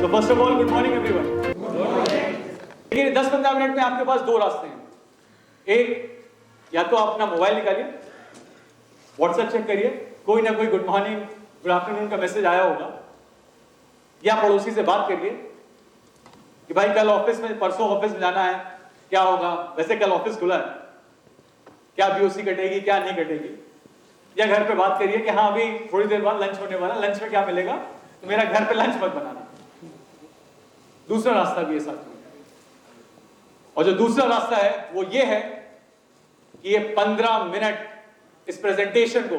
So first of all, good morning everyone. देखिए 10-15 minute में आपके पास दो रास्ते हैं. एक, या तो अपना मोबाइल निकालिए, व्हाट्सएप चेक करिए, कोई ना कोई गुड मॉर्निंग, गुड आफ्टरनून का मैसेज आया होगा, या पड़ोसी से बात करिए कि भाई कल ऑफिस में, परसों ऑफिस में जाना है, क्या होगा, वैसे कल ऑफिस खुला है, क्या बीओसी कटेगी क्या नहीं कटेगी. या घर पे बात करिए कि हाँ अभी थोड़ी देर बाद लंच होने वाला, लंच में क्या मिलेगा, तो मेरा घर पे लंच मत बनाना. दूसरा रास्ता भी है साथ में, और जो दूसरा रास्ता है वो ये है कि ये 15 मिनट इस प्रेजेंटेशन को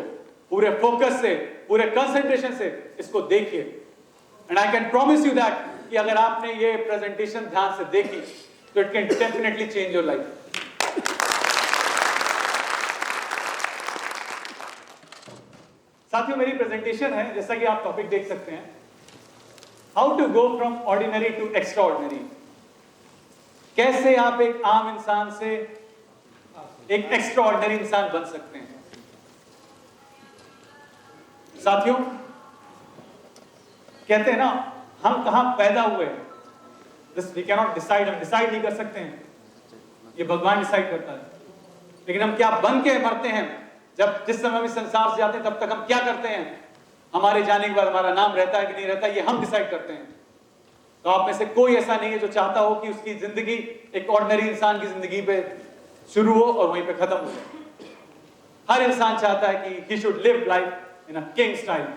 पूरे फोकस से, पूरे कंसंट्रेशन से इसको देखिए. And I can promise you that कि अगर आपने ये प्रेजेंटेशन ध्यान से देखी तो it can definitely change your life. साथियों, मेरी प्रेजेंटेशन है, जैसा कि आप टॉपिक देख सकते हैं, how to go from ordinary to extraordinary. कैसे आप एक आम इंसान से एक एक्स्ट्रा ऑर्डिनरी इंसान बन सकते हैं. साथियों, कहते हैं ना, हम कहां पैदा हुए हैं, दिस वी कैनॉट डिसाइड. हम डिसाइड नहीं कर सकते हैं, ये भगवान डिसाइड करता है. लेकिन हम क्या बन के मरते हैं, जब जिस समय हम इस संसार से जाते हैं तब तक हम क्या करते हैं, हमारे जाने के बाद हमारा नाम रहता है कि नहीं रहता, ये हम डिसाइड करते हैं. तो आप में से कोई ऐसा नहीं है जो चाहता हो कि उसकी जिंदगी एक ऑर्डिनरी इंसान की जिंदगी पे शुरू हो और वहीं पे खत्म हो जाए. हर इंसान चाहता है कि he should live life in a king style.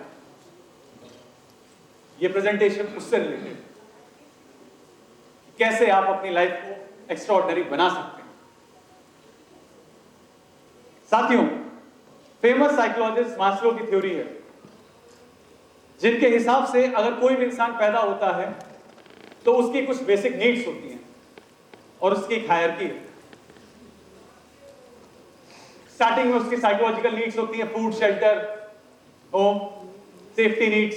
ये प्रेजेंटेशन उससे रिलेटेड, कैसे आप अपनी लाइफ को एक्स्ट्रा ऑर्डिनरी बना सकते हैं. साथियों, फेमस साइकोलॉजिस्ट मास्लो की थ्योरी है, जिनके हिसाब से अगर कोई भी इंसान पैदा होता है तो उसकी कुछ बेसिक नीड्स होती हैं और उसकी एक हायरार्की है. स्टार्टिंग में उसकी साइकोलॉजिकल नीड्स होती हैं, food, shelter, home, safety needs,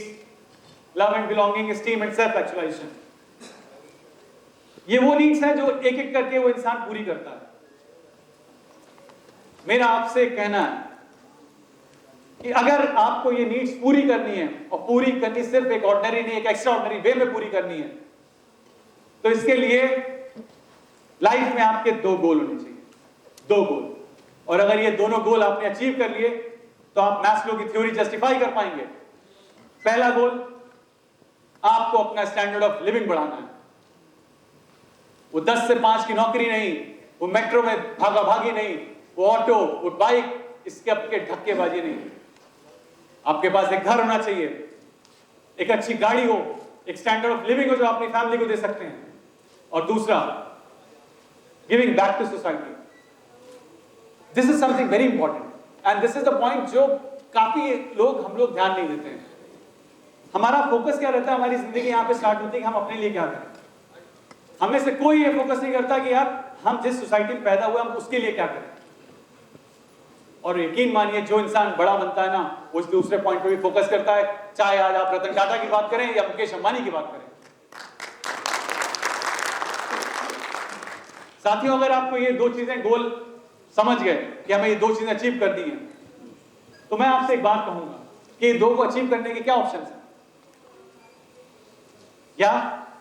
love and belonging, esteem and self actualisation. ये वो नीड्स हैं जो एक एक करके वो इंसान पूरी करता है. मेरा आपसे कहना है कि अगर आपको ये नीड्स पूरी करनी है, और पूरी करनी सिर्फ एक ऑर्डिनरी नहीं, एक एक्स्ट्रा ऑर्डिनरी वे में पूरी करनी है, तो इसके लिए लाइफ में आपके दो गोल होने चाहिए. दो गोल. और अगर ये दोनों गोल आपने अचीव कर लिए तो आप मैस्लो की थ्योरी जस्टिफाई कर पाएंगे. पहला गोल, आपको अपना स्टैंडर्ड ऑफ लिविंग बढ़ाना है. वो 10 से 5 की नौकरी नहीं, वो मेट्रो में भागा भागी नहीं, वो ऑटो, वो बाइक, इसके आपके धक्केबाजी नहीं. आपके पास एक घर होना चाहिए, एक अच्छी गाड़ी हो, एक स्टैंडर्ड ऑफ लिविंग हो जो अपनी फैमिली को दे सकते हैं. और दूसरा, giving back to society. This is something very important and this is the point जो काफी लोग, हम लोग ध्यान नहीं देते हैं. हमारा फोकस क्या रहता है, हमारी जिंदगी यहां पे स्टार्ट होती है कि हम अपने लिए क्या करें. हमें से कोई ये फोकस नहीं करता कि यार हम जिस सोसाइटी में पैदा हुए हम उसके लिए क्या करें. और यकीन मानिए, जो इंसान बड़ा बनता है ना, वो इस दूसरे पॉइंट पे भी फोकस करता है. चाहे आज आप रतन टाटा की बात करें या मुकेश अंबानी की बात करें. साथियों, अगर आपको ये दो चीजें गोल समझ गए कि हमें ये दो चीजें अचीव करनी है, तो मैं आपसे एक बात कहूंगा कि दो को अचीव करने के क्या ऑप्शंस हैं. या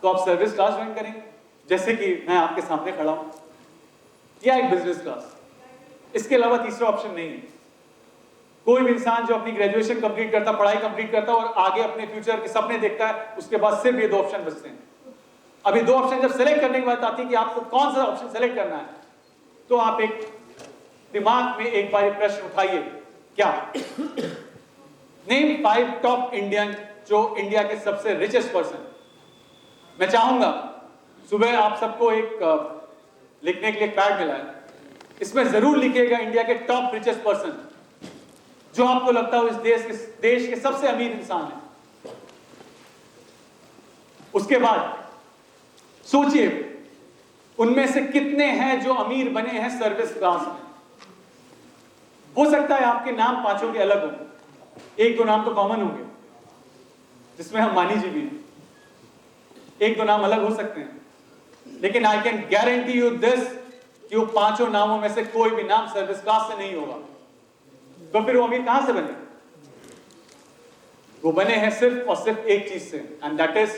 तो आप सर्विस क्लास ज्वाइन करेंगे, जैसे कि मैं आपके सामने खड़ा हूं, या एक बिजनेस क्लास. इसके अलावा तीसरा ऑप्शन नहीं है. कोई भी इंसान जो अपनी ग्रेजुएशन कंप्लीट करता, पढ़ाई कंप्लीट करता और आगे अपने फ्यूचर के सपने देखता है, उसके बाद सिर्फ ये दो ऑप्शन बचते हैं. अभी दो ऑप्शन जब सेलेक्ट करने की बात आती है कि आपको कौन सा ऑप्शन सेलेक्ट करना है, तो आप एक दिमाग में एक बार प्रश्न उठाइए. क्या? नेम 5 टॉप इंडियन जो इंडिया के सबसे रिचेस्ट पर्सन. मैं चाहूंगा सुबह आप सबको एक लिखने के लिए पैड मिला है, इसमें जरूर लिखिएगा इंडिया के टॉप रिचेस्ट पर्सन, जो आपको लगता हो इस देश के सबसे अमीर इंसान है. उसके बाद सोचिए उनमें से कितने हैं जो अमीर बने हैं सर्विस क्लास में. हो सकता है आपके नाम पांचों के अलग हों, एक दो नाम तो कॉमन होंगे, जिसमें हम मानी जी भी हैं. एक दो नाम अलग हो सकते हैं, लेकिन I can guarantee you this कि वो पांचों नामों में से कोई भी नाम सर्विस क्लास से नहीं होगा. तो फिर वो अमीर कहां से बने? वो बने हैं सिर्फ और सिर्फ एक चीज से, and that is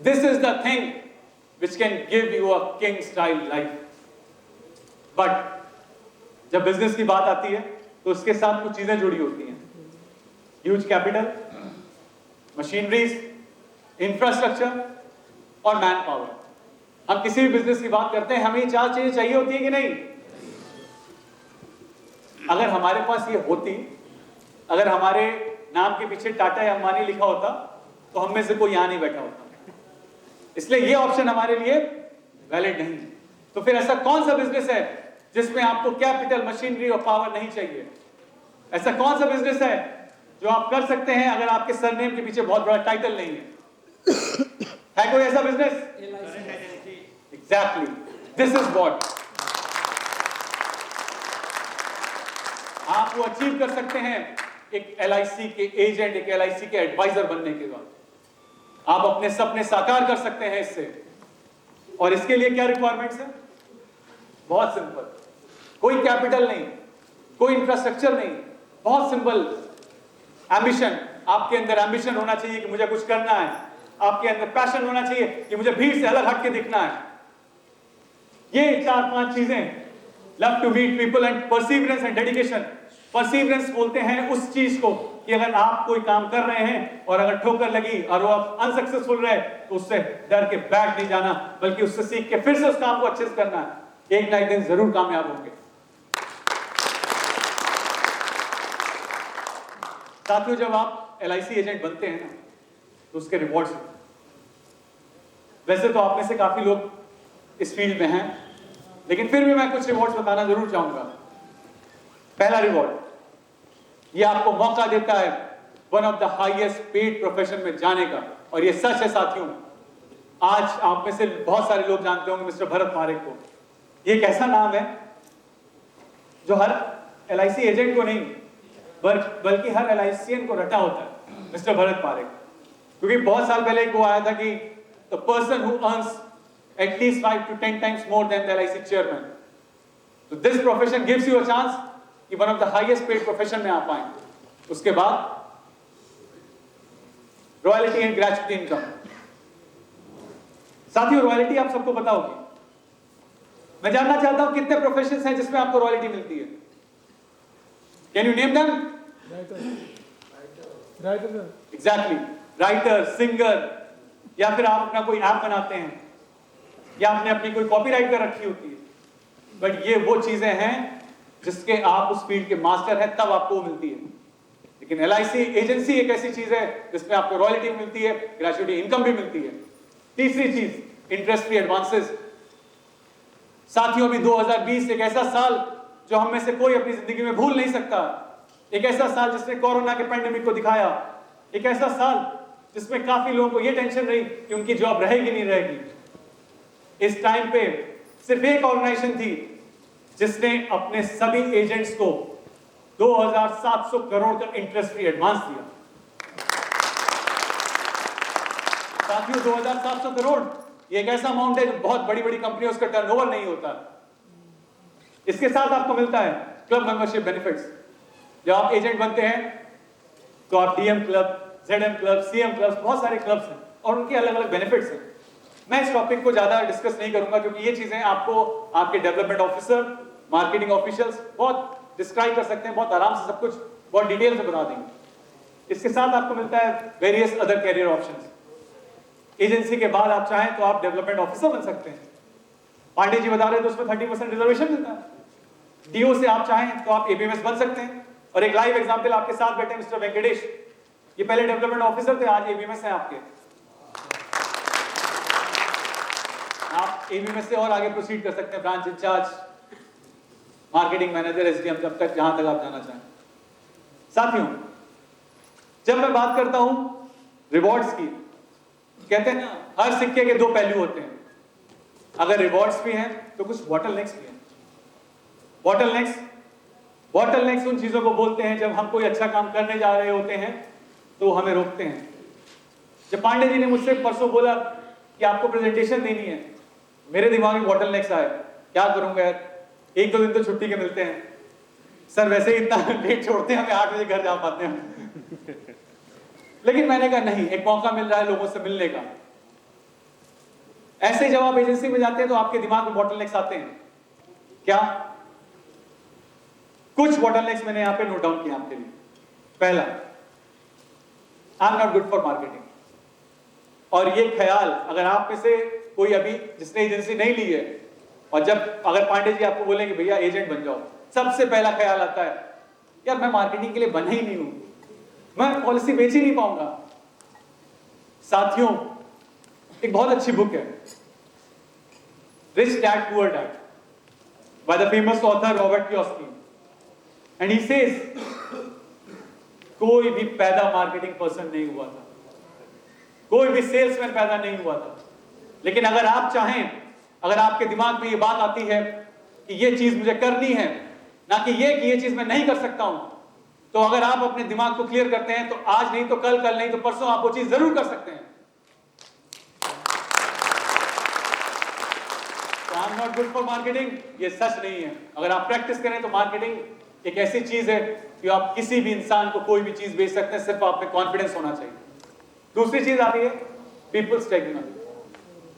This is the thing which can give you a king style life. But जब बिजनेस की बात आती है तो उसके साथ कुछ चीजें जुड़ी होती हैं. ह्यूज कैपिटल, मशीनरीज, इंफ्रास्ट्रक्चर और मैन पावर. हम किसी भी बिजनेस की बात करते हैं, हमें ये 4 चीजें चाहिए होती है कि नहीं? अगर हमारे पास ये होती, अगर हमारे नाम के पीछे टाटा या अंबानी लिखा होता तो हम में से कोई यहां नहीं बैठा होता. इसलिए ये ऑप्शन हमारे लिए वैलिड नहीं. तो फिर ऐसा कौन सा बिजनेस है जिसमें आपको कैपिटल, मशीनरी और पावर नहीं चाहिए? ऐसा कौन सा बिजनेस है जो आप कर सकते हैं अगर आपके सरनेम के पीछे बहुत बड़ा टाइटल नहीं है? है कोई ऐसा business? Exactly, this is what आप वो अचीव कर सकते हैं एक LIC के एजेंट, एक LIC के एडवाइजर बनने के बाद. आप अपने सपने साकार कर सकते हैं इससे. और इसके लिए क्या रिक्वायरमेंट्स है? बहुत सिंपल. कोई कैपिटल नहीं, कोई इंफ्रास्ट्रक्चर नहीं, बहुत सिंपल. एम्बिशन. आपके अंदर एम्बिशन होना चाहिए कि मुझे कुछ करना है. आपके अंदर पैशन होना चाहिए कि मुझे भीड़ से अलग हट के दिखना है. ये 4-5 चीजें. Love to meet people and perseverance and dedication. Perseverance बोलते हैं उस चीज को कि अगर आप कोई काम कर रहे हैं और अगर ठोकर लगी और वो आप अनसक्सेसफुल रहे तो उससे डर के बैठ नहीं जाना, बल्कि उससे सीख के फिर से उस काम को अच्छे से करना है. एक ना एक दिन जरूर कामयाब होंगे. साथियों, जब आप LIC एजेंट बनते हैं ना तो उसके रिवॉर्ड्स. वैसे तो आप में से काफी लोग इस फील्ड में हैं, लेकिन फिर भी मैं कुछ रिवॉर्ड्स बताना जरूर चाहूंगा. पहला रिवॉर्ड, ये आपको मौका देता है one of the highest paid profession में जाने का. और ये सच है साथियों. आज आप में से बहुत सारे लोग जानते होंगे मिस्टर भरत पारेख को. ये एक ऐसा नाम है जो हर LIC एजेंट को नहीं बल्कि हर LICian को रटा होता है, मिस्टर भरत पारेख. क्योंकि बहुत साल पहले एक वो आया था कि the person who earns at least 5 to 10 times more than the LIC chairman. So this profession gives you a chance कि one of the highest paid profession में आप आए. उसके बाद रॉयल्टी एंड ग्रेचुइटी इनकम. साथियों, रॉयल्टी आप सबको पता होगी. मैं जानना चाहता हूं कितने प्रोफेशंस हैं जिसमें आपको रॉयल्टी मिलती है? Can you name them? Writer. Exactly. Writer, singer, या फिर आप अपना कोई ऐप बनाते हैं, या आपने अपनी कोई कॉपीराइट कर रखी होती है. बट ये वो चीजें हैं जिसके आप उस फील्ड के मास्टर हैं, तब आपको मिलती है. लेकिन LIC एजेंसी एक ऐसी चीज है जिसमें आपको रॉयल्टी मिलती है, ग्रेचुइटी इनकम भी मिलती है. तीसरी चीज, इंटरेस्ट फ्री एडवांसेस. साथियों, भी 2020 एक ऐसा साल जो हम में से कोई अपनी जिंदगी में भूल नहीं सकता. एक ऐसा साल जिसने कोरोना के पेंडेमिक को दिखाया. एक ऐसा साल जिसमें काफी लोगों को यह टेंशन रही कि उनकी जॉब रहेगी नहीं रहेगी. इस टाइम पे सिर्फ एक ऑर्गेनाइजेशन थी जिसने अपने सभी एजेंट्स को 2700 करोड़ का इंटरेस्ट फ्री एडवांस दिया. साथियों, 2700 करोड़ ये एक ऐसा अमाउंट है जो बहुत बड़ी बड़ी कंपनियों का टर्नओवर नहीं होता. इसके साथ आपको मिलता है क्लब मेंबरशिप बेनिफिट्स. जब आप एजेंट बनते हैं तो आप DM club, ZM club, CM club, बहुत सारे क्लब्स हैं और उनके अलग अलग बेनिफिट्स हैं. मैं इस टॉपिक को ज्यादा डिस्कस नहीं करूंगा क्योंकि ये चीजें आपको आपके डेवलपमेंट ऑफिसर, मार्केटिंग ऑफिशियल्स बहुत डिस्क्राइब कर सकते हैं, बहुत आराम से सब कुछ बहुत डिटेल से बता देंगे. इसके साथ आपको मिलता है various other career options. Agency के बाद आप चाहें तो आप डेवलपमेंट ऑफिसर बन सकते हैं. पांडे जी बता रहे थे उसमें 30% रिजर्वेशन मिलता है. DO से आप चाहें तो आप ABMS बन सकते हैं. और एक लाइव एग्जाम्पल आपके साथ बैठे मिस्टर वेंकटेश, ये पहले डेवलपमेंट ऑफिसर थे, आज ABMS हैं आपके. आप ABMS से और आगे प्रोसीड कर सकते हैं, branch incharge, marketing manager, SDM, जब तक जहां तक आप जाना चाहें. साथियों, जब मैं बात करता हूं रिवॉर्ड्स की, कहते हैं ना हर सिक्के के 2 पहलू होते हैं. अगर रिवॉर्ड्स भी हैं तो कुछ बॉटलनेक्स भी हैं. बॉटलनेक्स उन चीजों को बोलते हैं जब हम कोई अच्छा काम करने जा रहे होते हैं तो हमें रोकते हैं. जब पांडे जी ने मुझसे परसों बोला कि आपको प्रेजेंटेशन देनी है, मेरे दिमाग में बॉटलनेक्स आए. क्या करूंगा यार, 1-2 दिन तो छुट्टी के मिलते हैं, सर वैसे ही इतना लेट छोड़ते हैं, हमें 8 बजे घर जा पाते हैं. लेकिन मैंने कहा नहीं, एक मौका मिल रहा है लोगों से मिलने का। ऐसे जब आप एजेंसी में जाते हैं तो आपके दिमाग में बॉटलनेक्स आते हैं क्या? कुछ बॉटलनेक्स मैंने यहां पे नोट डाउन किया आपके लिए। पहला, I am not good for marketing. और ये ख्याल अगर आप में से कोई अभी जिसने एजेंसी नहीं ली है, और जब अगर पांडे जी आपको बोलेंगे भैया एजेंट बन जाओ, सबसे पहला ख्याल आता है यार मैं मार्केटिंग के लिए बना ही नहीं हूं, मैं पॉलिसी बेच ही नहीं पाऊंगा। साथियों, एक बहुत अच्छी बुक है rich dad poor dad by the famous author Robert Kiyosaki, and he says कोई भी पैदा मार्केटिंग पर्सन नहीं हुआ था, कोई भी सेल्समैन पैदा नहीं हुआ था। लेकिन अगर आप चाहें, अगर आपके दिमाग में ये बात आती है कि ये चीज मुझे करनी है, ना कि ये चीज मैं नहीं कर सकता हूं, तो अगर आप अपने दिमाग को क्लियर करते हैं तो आज नहीं तो कल, कल नहीं तो परसों आप वो चीज जरूर कर सकते हैं। तो I am not good for marketing, ये सच नहीं है। अगर आप प्रैक्टिस करें तो मार्केटिंग एक ऐसी चीज है कि आप किसी भी इंसान को कोई भी चीज बेच सकते हैं, सिर्फ आप में कॉन्फिडेंस होना चाहिए। दूसरी चीज आती है पीपल स्टिग्मा।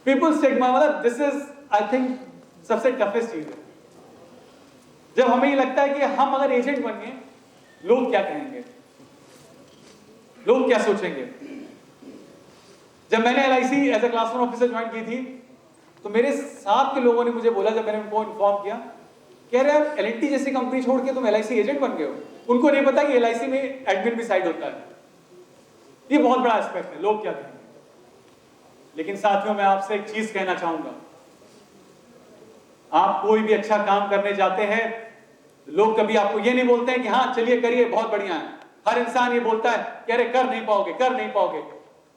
पीपल स्टिग्मा मतलब दिस इज आई थिंक सबसे टफेस्ट चीज है। जब हमें ये लगता है कि हम अगर एजेंट बन गए, लोग क्या कहेंगे, लोग क्या सोचेंगे। जब मैंने LIC as a class 1 officer join की थी, तो मेरे साथ के लोगों ने मुझे बोला, जब मैंने उनको इन्फॉर्म किया, कह रहे यार एलएनटी जैसी कंपनी छोड़ के तुम एलआईसी एजेंट बन गए हो। उनको नहीं पता कि एलआईसी में एडमिन भी साइड होता है। ये बहुत बड़ा एस्पेक्ट है, लोग क्या कहेंगे। लेकिन साथियों, मैं आपसे एक चीज कहना चाहूंगा, आप कोई भी अच्छा काम करने जाते हैं, लोग कभी आपको ये नहीं बोलते हैं कि हाँ चलिए करिए बहुत बढ़िया है। हर इंसान ये बोलता है कि अरे कर नहीं पाओगे, कर नहीं पाओगे।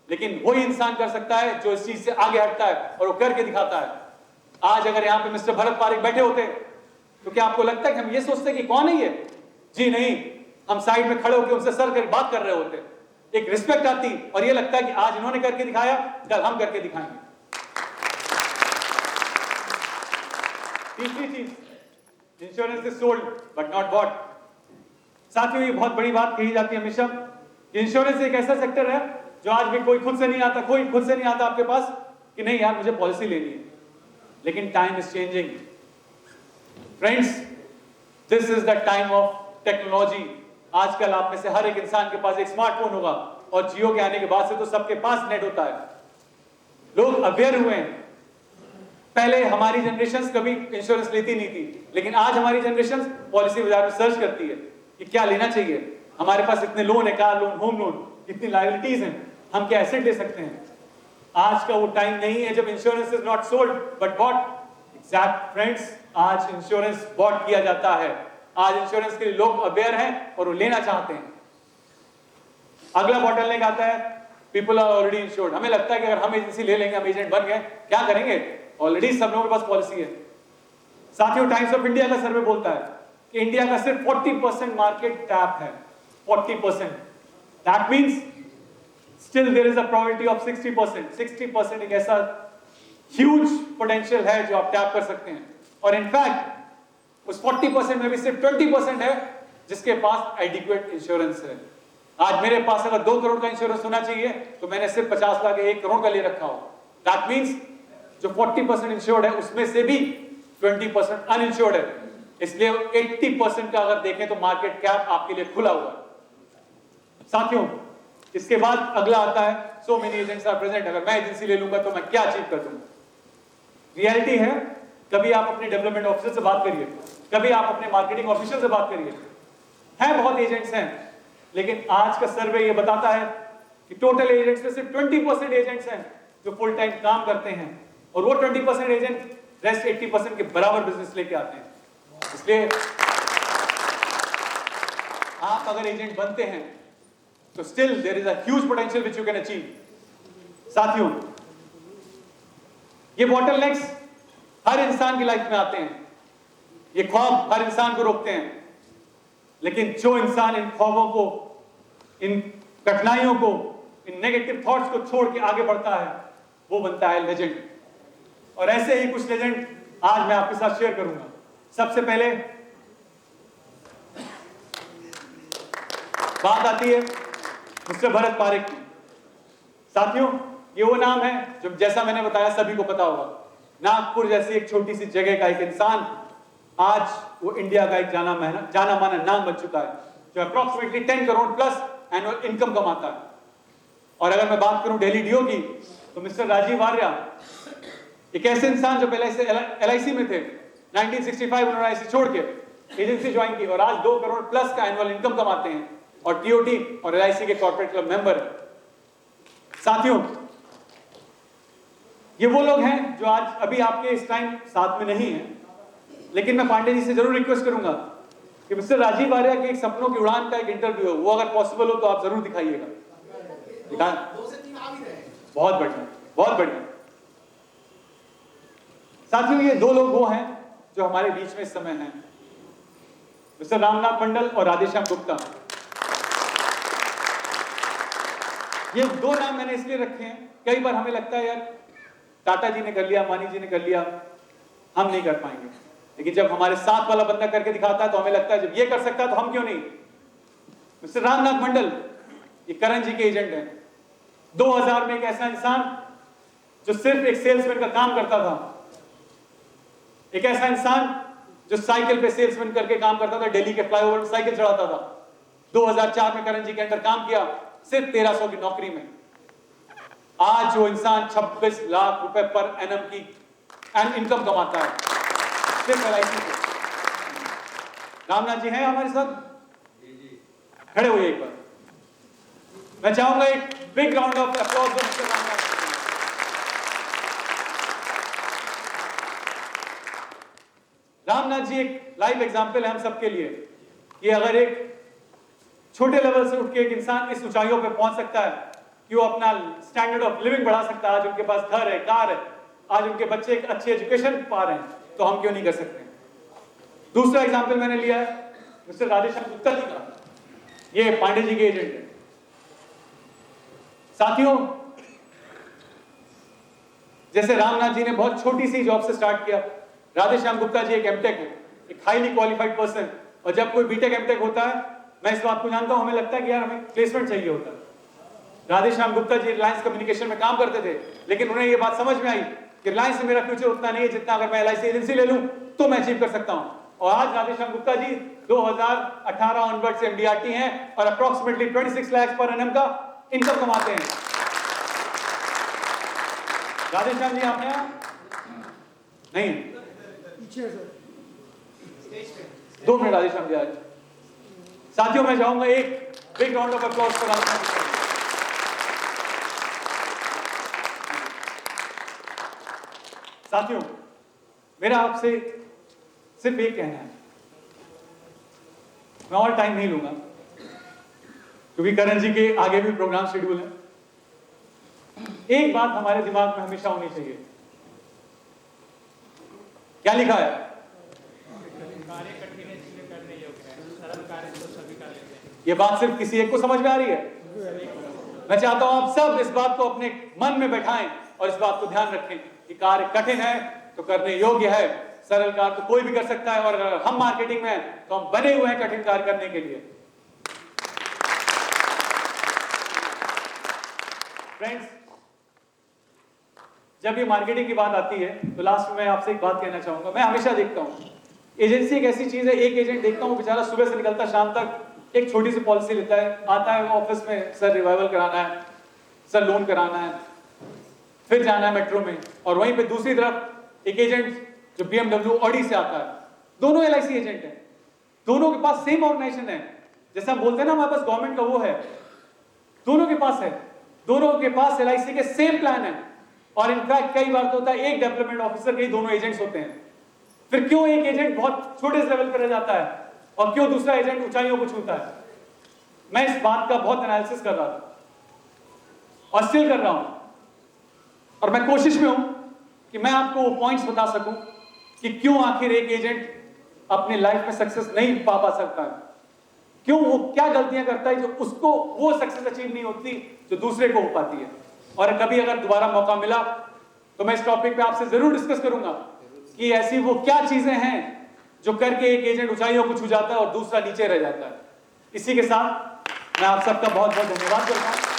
लेकिन वही इंसान कर सकता है जो इस चीज से आगे हटता है और वो करके दिखाता है। आज अगर यहाँ पे मिस्टर भरत पारेख बैठे होते तो क्या आपको लगता है कि हम ये सोचते कि कौन है ये? जी नहीं, हम साइड में खड़े होकर उनसे सर कर बात कर रहे होते, एक रिस्पेक्ट आती और ये लगता है कि आज इन्होंने करके दिखाया, कल हम करके दिखाएंगे। तीसरी चीज, insurance is sold but not bought. साथियों, ये बहुत बड़ी बात कही जाती है हमेशा, इंश्योरेंस एक ऐसा सेक्टर है जो आज भी कोई खुद से नहीं आता आपके पास कि नहीं यार मुझे पॉलिसी लेनी है। लेकिन time is changing friends, this is the time of technology. आजकल आप में से हर एक इंसान के पास एक स्मार्टफोन होगा, और जियो के आने के बाद से तो सबके पास नेट होता है। लोग अवेयर हुए हैं। पहले हमारी जनरेशन कभी इंश्योरेंस लेती नहीं थी, लेकिन आज हमारी जनरेशन पॉलिसी बाजार में सर्च करती है कि क्या लेना चाहिए, हमारे पास इतने लोन है, कार लोन, होम लोन, इतनी लायबिलिटीज हैं, हम क्या एसेट ले सकते हैं। आज का वो टाइम नहीं है जब insurance is not sold but bought. Exact friends, आज इंश्योरेंस बॉट किया जाता है। आज इंश्योरेंस के लिए लोग अवेयर हैं और वो लेना चाहते हैं। अगला बॉटलनेक आता है, पीपल आर ऑलरेडी इंश्योर्ड। हमें लगता है कि अगर हम एजेंसी ले लेंगे, हम एजेंट बन गए, क्या करेंगे, ऑलरेडी सब लोगों के पास पॉलिसी है। साथियों, टाइम्स ऑफ इंडिया का सर्वे बोलता है कि इंडिया का सिर्फ 40% मार्केट टैप है, 40%। That means still there is a probability of 60%। 60% एक ऐसा ह्यूज पोटेंशियल है जो आप टैप कर सकते हैं। और इनफैक्ट उस 40% में भी सिर्फ 20% है जिसके पास एडिक्वेट इंश्योरेंस है। आज मेरे पास अगर 2 करोड़ का इंश्योरेंस होना चाहिए तो मैंने सिर्फ 50 लाख 1 करोड़ का ले रखा हो। दैट मींस जो 40% इंश्योर्ड है उसमें से भी 20% अनइंश्योर्ड है। इसलिए 80% का अगर देखें तो मार्केट कैप आपके लिए खुला हुआ है। साथियों, इसके बाद अगला आता है so many agents are present. अगर मैं एजेंसी ले लूंगा तो मैं क्या अचीव कर दूंगा। रियलिटी है, कभी आप अपने डेवलपमेंट ऑफिसर से बात करिए, कभी आप अपने मार्केटिंग ऑफिसर से बात करिए। हैं बहुत एजेंट्स हैं, लेकिन आज का सर्वे ये बताता है कि टोटल एजेंट्स में सिर्फ 20% एजेंट्स हैं जो फुल टाइम काम करते हैं, और वो 20% एजेंट रेस्ट 80% के बराबर बिजनेस लेके आते हैं। इसलिए आप अगर एजेंट बनते हैं तो still there is a huge potential which you can achieve. साथियों, ये बॉटलनेक्स हर इंसान की लाइफ में आते हैं, ये ख्वाब हर इंसान को रोकते हैं, लेकिन जो इंसान इन ख्वाबों को, इन कठिनाइयों को, इन नेगेटिव थॉट्स को छोड़ के आगे बढ़ता है, वो बनता है लेजेंड। और ऐसे ही कुछ लेजेंड आज मैं आपके साथ शेयर करूंगा। सबसे पहले बात आती है मिस्टर भरत पारेख की। साथियों, ये वो नाम है जो जैसा मैंने बताया सभी को पता होगा। नागपुर जैसी एक छोटी सी जगह का एक इंसान आज वो इंडिया का एक जाना माना नाम बन चुका है, जो approximately 10 crore plus annual income कमाता है। और अगर मैं बात करूं दिल्ली डीओ की, तो मिस्टर राजीव आर्या एक ऐसे इंसान जो पहले से LIC में थे, 1965 उन्होंने LIC छोड़ के एजेंसी ज्वाइन की और आज 2 करोड़ प्लस का एनुअल इनकम कमाते हैं और TOT और LIC के कॉर्पोरेट क्लब मेंबर है। साथियों, ये वो लोग हैं जो आज अभी आपके इस टाइम साथ में नहीं है, लेकिन मैं पांडे जी से जरूर रिक्वेस्ट करूंगा कि मिस्टर राजीव आर्या के एक सपनों की उड़ान का एक इंटरव्यू हो, वो अगर पॉसिबल हो तो आप जरूर दिखाइएगा। बहुत बढ़िया, बहुत बढ़िया। साथियों, ये दो लोग वो हैं जो हमारे बीच में इस समय हैं, मिस्टर रामनाथ मंडल और राधेश्याम गुप्ता। ये दो नाम मैंने इसलिए रखे हैं, कई बार हमें लगता है यार टाटा जी ने कर लिया, अंबानी जी ने कर लिया, हम नहीं कर पाएंगे, लेकिन जब हमारे साथ वाला बंदा करके दिखाता है तो हमें लगता है जब ये कर सकता है तो हम क्यों नहीं। मिस्टर रामनाथ मंडल ये करण जी के एजेंट हैं। 2000 में एक ऐसा इंसान जो सिर्फ एक सेल्समैन का काम करता था, एक ऐसा इंसान जो साइकिल पे सेल्समैन करके काम करता था, दिल्ली के फ्लाईओवर पर साइकिल चढ़ाता था। 2004 में करण जी के अंदर काम किया सिर्फ 1300 की नौकरी में। आज वो इंसान 26 लाख रुपए पर एनम की इनकम कमाता है सिर्फ LIC से। रामनाथ जी हैं हमारे साथ, खड़े हुए एक बार। मैं चाहूंगा एक big round of applause for mister Ramnath. Ramnath ji एक लाइव एग्जांपल है हम सबके लिए कि अगर एक छोटे लेवल से उठ के एक इंसान इस ऊंचाइयों पे पहुंच सकता है कि वो अपना स्टैंडर्ड ऑफ लिविंग बढ़ा सकता है। आज उनके पास घर है, कार है, आज उनके बच्चे एक अच्छी एजुकेशन पा रहे हैं, तो हम क्यों नहीं कर सकते। दूसरा एग्जांपल मैंने लिया है मिस्टर राधेश्याम गुप्ता जी का, ये पांडे जी के एजेंट है। साथियों, जैसे रामनाथ जी ने बहुत छोटी सी जॉब से स्टार्ट किया, राधेश्याम गुप्ता जी एक एमटेक है, एक हाईली क्वालिफाइड पर्सन, और जब कोई बीटेक एमटेक होता है, मैं इस बात को जानता हूं, हमें लगता है कि यार हमें प्लेसमेंट चाहिए होता है। राधेश्याम गुप्ता जी रिलायंस कम्युनिकेशन में काम करते थे, लेकिन उन्हें यह बात समझ में आई कि रिलायंस से मेरा फ्यूचर उतना नहीं है जितना अगर मैं LIC एजेंसी ले लूं तो मैं अचीव कर सकता हूं। और आज राधेश्याम गुप्ता जी 2018 ऑनवर्ड से MDRT हैं और अप्रोक्सीमेटली 26 लाख पर एनम का इनकम कमाते हैं। राधेश्याम जी आपने नहीं, 2 मिनट राधेश्याम जी आज। साथियों, मैं चाहूंगा एक big round of applause for Radheshyam ji. साथियों, मेरा आपसे सिर्फ एक कहना है, मैं और टाइम नहीं लूंगा क्योंकि करण जी के आगे भी प्रोग्राम शेड्यूल है। एक बात हमारे दिमाग में हमेशा होनी चाहिए, क्या लिखा है? कार्य कठिन है इसलिए करने योग्य है, सरल कार्य तो सभी कर लेते हैं। ये बात सिर्फ किसी एक को समझ में आ रही है? मैं चाहता हूं आप सब इस बात को अपने मन में बैठाएं और इस बात को ध्यान रखें कि कार्य कठिन है तो करने योग्य है, सरल कार्य तो कोई भी कर सकता है, और अगर हम मार्केटिंग में हैं तो हम बने हुए हैं कठिन कार्य करने के लिए। फ्रेंड्स, जब ये मार्केटिंग की बात आती है तो लास्ट में मैं आपसे एक बात कहना चाहूंगा। मैं हमेशा देखता हूं एजेंसी एक ऐसी चीज है, एक एजेंट देखता हूं बेचारा सुबह से निकलता शाम तक एक छोटी सी पॉलिसी लेता है, आता है ऑफिस में, सर रिवाइवल कराना है, सर लोन कराना है, फिर जाना है मेट्रो में, और वहीं पे दूसरी तरफ एक एजेंट जो BMW ऑडी से आता है, दोनों LIC एजेंट हैं, दोनों के पास सेम ऑर्गेनाइजेशन है। जैसे हम बोलते हैं ना हमारे पास गवर्नमेंट का वो है, दोनों के पास है, दोनों के पास LIC के सेम प्लान है, और इनफैक्ट कई बार तो होता है एक डेवलपमेंट ऑफिसर के ही दोनों एजेंट्स होते हैं। फिर क्यों एक एजेंट बहुत छोटे लेवल पर रह जाता है और क्यों दूसरा एजेंट ऊंचाइयों को छूता है? मैं इस बात का बहुत एनालिसिस कर रहा था और स्टिल कर रहा हूं, और मैं कोशिश में हूं कि मैं आपको वो पॉइंट्स बता सकूं कि क्यों आखिर एक एजेंट अपने लाइफ में सक्सेस नहीं पा सकता है, क्यों वो क्या गलतियां करता है जो उसको वो सक्सेस अचीव नहीं होती जो दूसरे को हो पाती है। और कभी अगर दोबारा मौका मिला तो मैं इस टॉपिक पे आपसे जरूर डिस्कस करूंगा कि ऐसी वो क्या चीजें हैं जो करके एक एजेंट ऊंचाइयों को छू जाता है और दूसरा नीचे रह जाता है। इसी के साथ मैं आप सबका बहुत बहुत धन्यवाद करता हूं।